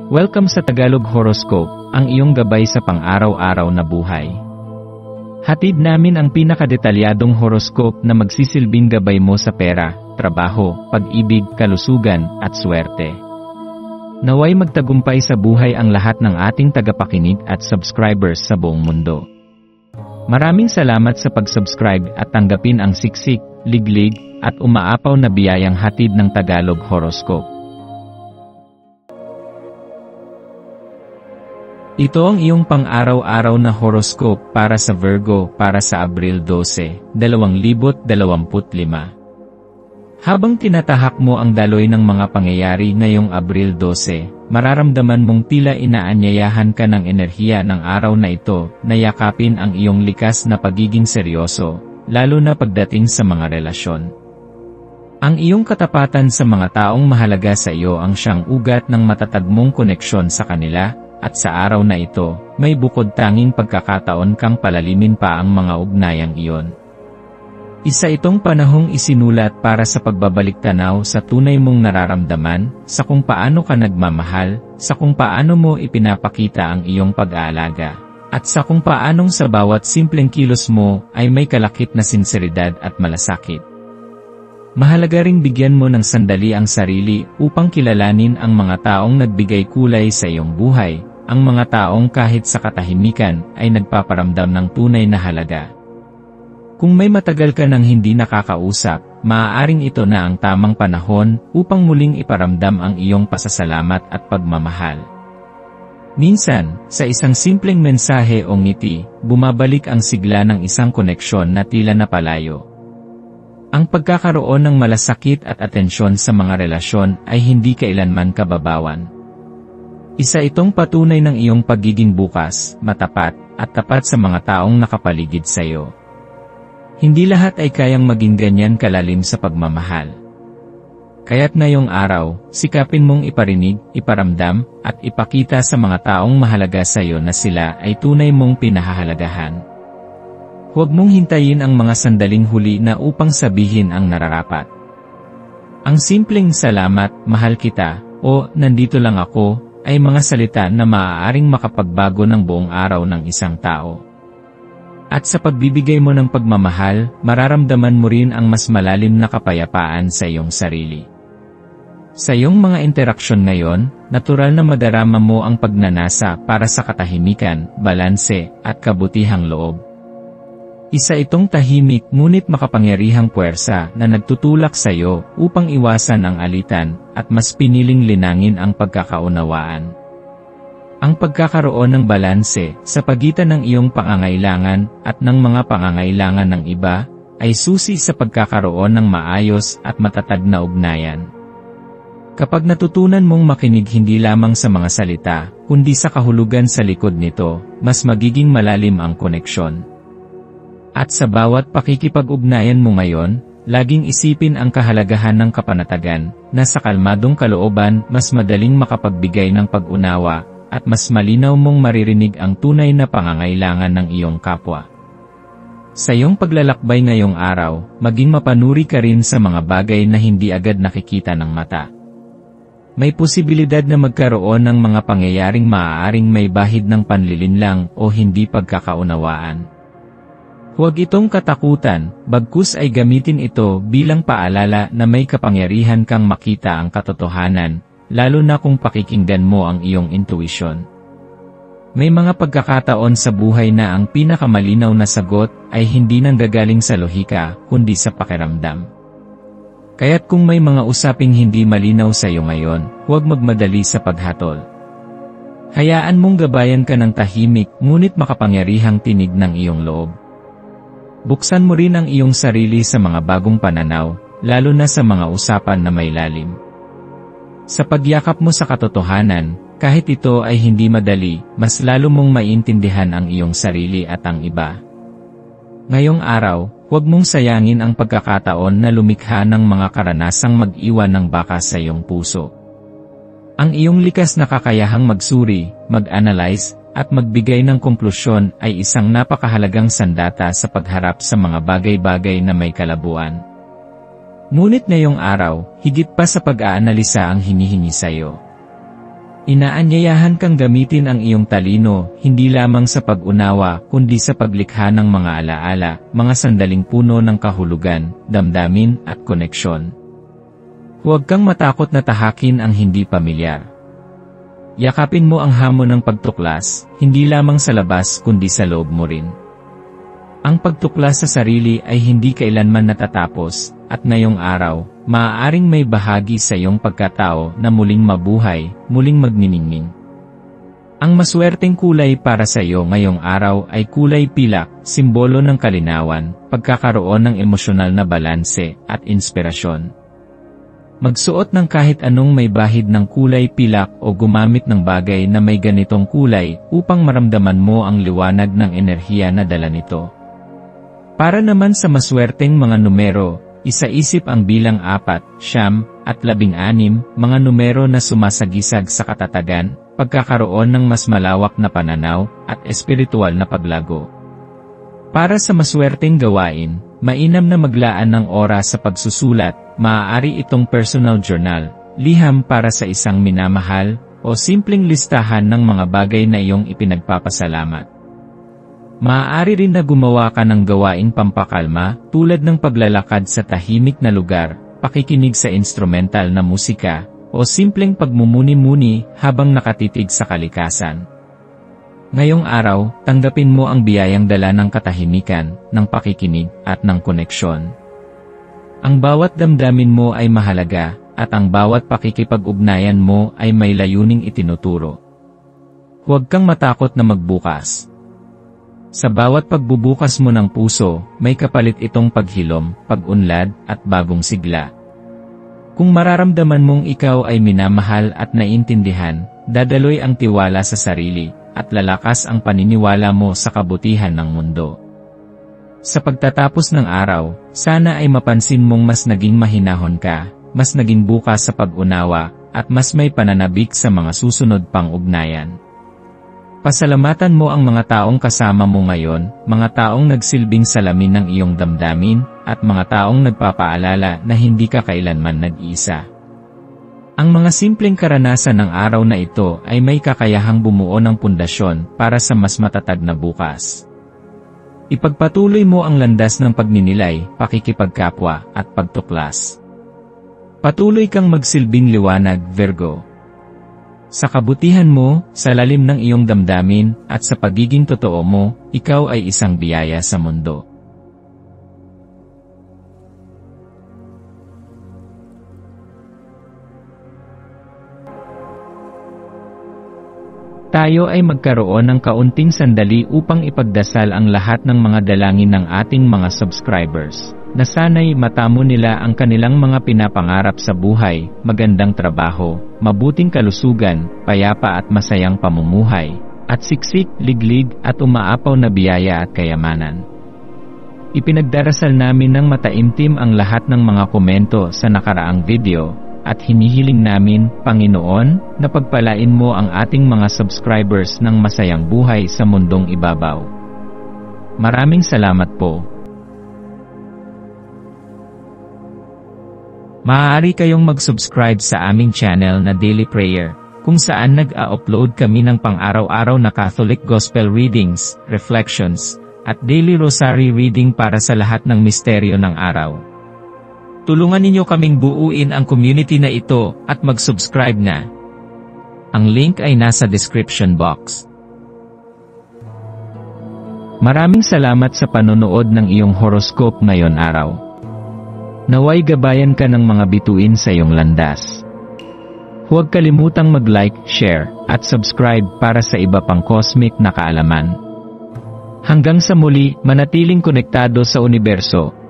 Welcome sa Tagalog Horoscope, ang iyong gabay sa pang-araw-araw na buhay. Hatid namin ang pinakadetalyadong horoscope na magsisilbing gabay mo sa pera, trabaho, pag-ibig, kalusugan, at swerte. Naway magtagumpay sa buhay ang lahat ng ating tagapakinig at subscribers sa buong mundo. Maraming salamat sa pag-subscribe at tanggapin ang siksik, liglig, at umaapaw na biyayang hatid ng Tagalog Horoscope. Ito ang iyong pang-araw-araw na horoscope para sa Virgo para sa Abril 12, 2025. Habang tinatahak mo ang daloy ng mga pangyayari ngayong Abril 12, mararamdaman mong tila inaanyayahan ka ng enerhiya ng araw na ito na yakapin ang iyong likas na pagiging seryoso, lalo na pagdating sa mga relasyon. Ang iyong katapatan sa mga taong mahalaga sa iyo ang siyang ugat ng matatag mong koneksyon sa kanila. At sa araw na ito, may bukod tanging pagkakataon kang palalimin pa ang mga ugnayang iyon. Isa itong panahong isinulat para sa pagbabalik tanaw sa tunay mong nararamdaman, sa kung paano ka nagmamahal, sa kung paano mo ipinapakita ang iyong pag-aalaga, at sa kung paanong sa bawat simpleng kilos mo ay may kalakip na sinseridad at malasakit. Mahalaga ring bigyan mo ng sandali ang sarili upang kilalanin ang mga taong nagbigay kulay sa iyong buhay, ang mga taong kahit sa katahimikan ay nagpaparamdam ng tunay na halaga. Kung may matagal ka nang hindi nakakausap, maaaring ito na ang tamang panahon upang muling iparamdam ang iyong pasasalamat at pagmamahal. Minsan, sa isang simpleng mensahe o ngiti, bumabalik ang sigla ng isang koneksyon na tila napalayo. Ang pagkakaroon ng malasakit at atensyon sa mga relasyon ay hindi kailanman kababawan. Isa itong patunay ng iyong pagiging bukas, matapat, at tapat sa mga taong nakapaligid sa iyo. Hindi lahat ay kayang maging ganyan kalalim sa pagmamahal. Kaya't ngayong araw, sikapin mong iparinig, iparamdam, at ipakita sa mga taong mahalaga sa iyo na sila ay tunay mong pinahahalagahan. Huwag mong hintayin ang mga sandaling huli na upang sabihin ang nararapat. Ang simpleng salamat, mahal kita, o nandito lang ako, ay mga salita na maaaring makapagbago ng buong araw ng isang tao. At sa pagbibigay mo ng pagmamahal, mararamdaman mo rin ang mas malalim na kapayapaan sa iyong sarili. Sa iyong mga interaksyon ngayon, natural na madarama mo ang pagnanasa para sa katahimikan, balanse, at kabutihang loob. Isa itong tahimik ngunit makapangyarihang puwersa na nagtutulak sa iyo upang iwasan ang alitan at mas piniling linangin ang pagkakaunawaan. Ang pagkakaroon ng balanse sa pagitan ng iyong pangangailangan at ng mga pangangailangan ng iba ay susi sa pagkakaroon ng maayos at matatag na ugnayan. Kapag natutunan mong makinig hindi lamang sa mga salita, kundi sa kahulugan sa likod nito, mas magiging malalim ang koneksyon. At sa bawat pakikipag-ugnayan mo ngayon, laging isipin ang kahalagahan ng kapanatagan, na sa kalmadong kalooban mas madaling makapagbigay ng pag-unawa, at mas malinaw mong maririnig ang tunay na pangangailangan ng iyong kapwa. Sa iyong paglalakbay ngayong araw, maging mapanuri ka rin sa mga bagay na hindi agad nakikita ng mata. May posibilidad na magkaroon ng mga pangyayaring maaaring may bahid ng panlilinlang o hindi pagkakaunawaan. Huwag itong katakutan, bagkus ay gamitin ito bilang paalala na may kapangyarihan kang makita ang katotohanan, lalo na kung pakikinggan mo ang iyong intuisyon. May mga pagkakataon sa buhay na ang pinakamalinaw na sagot ay hindi nanggagaling sa lohika, kundi sa pakiramdam. Kaya't kung may mga usaping hindi malinaw sa iyo ngayon, huwag magmadali sa paghatol. Hayaan mong gabayan ka ng tahimik ngunit makapangyarihang tinig ng iyong loob. Buksan mo rin ang iyong sarili sa mga bagong pananaw, lalo na sa mga usapan na may lalim. Sa pagyakap mo sa katotohanan, kahit ito ay hindi madali, mas lalo mong maiintindihan ang iyong sarili at ang iba. Ngayong araw, huwag mong sayangin ang pagkakataon na lumikha ng mga karanasang mag-iwan ng bakas sa iyong puso. Ang iyong likas na kakayahang magsuri, mag-analyze, at magbigay ng konklusyon ay isang napakahalagang sandata sa pagharap sa mga bagay-bagay na may kalabuan. Ngunit ngayong araw, higit pa sa pag-aanalisa ang hinihingi sa iyo. Inaanyayahan kang gamitin ang iyong talino, hindi lamang sa pag-unawa, kundi sa paglikha ng mga alaala, mga sandaling puno ng kahulugan, damdamin, at koneksyon. Huwag kang matakot na tahakin ang hindi pamilyar. Yakapin mo ang hamon ng pagtuklas, hindi lamang sa labas kundi sa loob mo rin. Ang pagtuklas sa sarili ay hindi kailanman natatapos, at ngayong araw, maaaring may bahagi sa iyong pagkatao na muling mabuhay, muling magniningning. Ang maswerteng kulay para sa iyo ngayong araw ay kulay pilak, simbolo ng kalinawan, pagkakaroon ng emosyonal na balanse, at inspirasyon. Magsuot ng kahit anong may bahid ng kulay pilak o gumamit ng bagay na may ganitong kulay upang maramdaman mo ang liwanag ng enerhiya na dala nito. Para naman sa maswerteng mga numero, isaisip ang bilang 4, 9, at 16, mga numero na sumasagisag sa katatagan, pagkakaroon ng mas malawak na pananaw, at espiritual na paglago. Para sa maswerteng gawain, mainam na maglaan ng oras sa pagsusulat, maaari itong personal journal, liham para sa isang minamahal, o simpleng listahan ng mga bagay na iyong ipinagpapasalamat. Maaari rin na gumawa ka ng gawaing pampakalma, tulad ng paglalakad sa tahimik na lugar, pakikinig sa instrumental na musika, o simpleng pagmumuni-muni habang nakatitig sa kalikasan. Ngayong araw, tanggapin mo ang biyayang dala ng katahimikan, ng pakikinig, at ng koneksyon. Ang bawat damdamin mo ay mahalaga, at ang bawat pakikipag-ugnayan mo ay may layuning itinuturo. Huwag kang matakot na magbukas. Sa bawat pagbubukas mo ng puso, may kapalit itong paghilom, pag-unlad, at bagong sigla. Kung mararamdaman mong ikaw ay minamahal at naiintindihan, dadaloy ang tiwala sa sarili, at lalakas ang paniniwala mo sa kabutihan ng mundo. Sa pagtatapos ng araw, sana ay mapansin mong mas naging mahinahon ka, mas naging bukas sa pag-unawa, at mas may pananabik sa mga susunod pang ugnayan. Pasalamatan mo ang mga taong kasama mo ngayon, mga taong nagsilbing salamin ng iyong damdamin, at mga taong nagpapaalala na hindi ka kailanman nag-iisa. Ang mga simpleng karanasan ng araw na ito ay may kakayahang bumuo ng pundasyon para sa mas matatag na bukas. Ipagpatuloy mo ang landas ng pagninilay, pakikipagkapwa, at pagtuklas. Patuloy kang magsilbing liwanag, Virgo. Sa kabutihan mo, sa lalim ng iyong damdamin, at sa pagiging totoo mo, ikaw ay isang biyaya sa mundo. Tayo ay magkaroon ng kaunting sandali upang ipagdasal ang lahat ng mga dalangin ng ating mga subscribers, na sana'y matamo nila ang kanilang mga pinapangarap sa buhay, magandang trabaho, mabuting kalusugan, payapa at masayang pamumuhay, at siksik, liglig, at umaapaw na biyaya at kayamanan. Ipinagdarasal namin ng mataimtim ang lahat ng mga komento sa nakaraang video, at hinihiling namin, Panginoon, na pagpalain mo ang ating mga subscribers ng masayang buhay sa mundong ibabaw. Maraming salamat po. Maaari kayong mag-subscribe sa aming channel na Daily Prayer, kung saan nag-a-upload kami ng pang-araw-araw na Catholic Gospel Readings, Reflections, at Daily Rosary Reading para sa lahat ng misteryo ng araw. Tulungan ninyo kaming buuin ang community na ito at mag-subscribe na. Ang link ay nasa description box. Maraming salamat sa panonood ng iyong horoscope ngayon araw. Naway gabayan ka ng mga bituin sa iyong landas. Huwag kalimutang mag-like, share, at subscribe para sa iba pang cosmic na kaalaman. Hanggang sa muli, manatiling konektado sa universo.